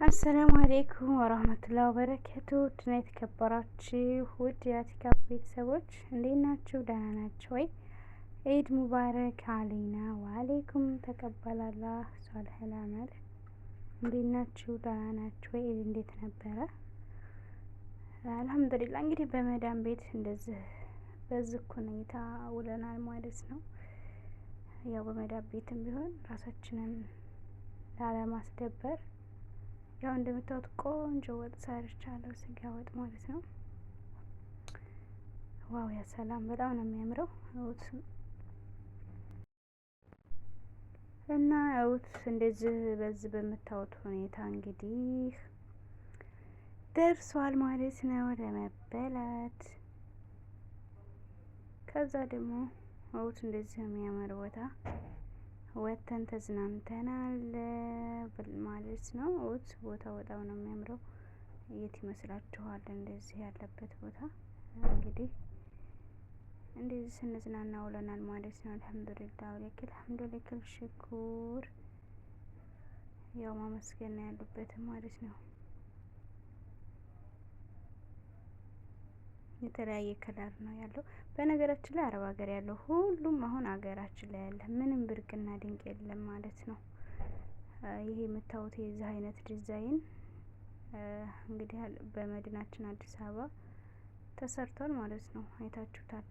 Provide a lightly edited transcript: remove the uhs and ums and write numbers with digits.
አሰላሙ አሌይኩም ወራህመቱላሂ ወበረካቱ። ድና የተከበራችሁ ውድ የአቲካ ቤተሰቦች እንዴት ናችሁ? ደህና ናችሁ ወይ? ኢድ ሙባረክ አለይና ወአሌይኩም ተቀበላላህ ሷሊህል አመል። እንዴት ናችሁ? ደህና ናችሁ ወይ? ኢድ እንዴት ነበረ? አልሐምዱሊላህ። እንግዲህ በመዳን ቤት እንደዚህ በዚህ ሁኔታ ውለናል ማለት ነው። ያው በመዳን ቤትም ቢሆን ራሳችንን ላለማስደበር ያው እንደምታዩት ቆንጆ ወጥ ሰርቻለሁ፣ ስጋ ወጥ ማለት ነው። ዋው ያ ሰላም በጣም ነው የሚያምረው። እውት እና እውት እንደዚህ በዚህ በምታዩት ሁኔታ እንግዲህ ደርሷል ማለት ነው ለመበላት። ከዛ ደግሞ እውት እንደዚህ የሚያምር ቦታ ወተን ተዝናንተናል ማለት ነው። እውት ቦታው በጣም ነው የሚያምረው። የት ይመስላችኋል? እንደዚህ ያለበት ቦታ እንግዲህ እንደዚህ ስንዝናና ውለናል ማለት ነው። አልሐምዱሊላህ ወለከል ሐምዱ ወለከል ሽኩር። ያው ማመስገን ያሉበት ማለት ነው። የተለያየ ከለር ነው ያለው። በነገራችን ላይ አረብ ሀገር ያለው ሁሉም አሁን ሀገራችን ላይ ያለ ምንም ብርቅና ድንቅ የለም ማለት ነው። ይሄ የምታዩት የዚህ አይነት ዲዛይን እንግዲህ በመዲናችን አዲስ አበባ ተሰርቷል ማለት ነው። አይታችሁታል።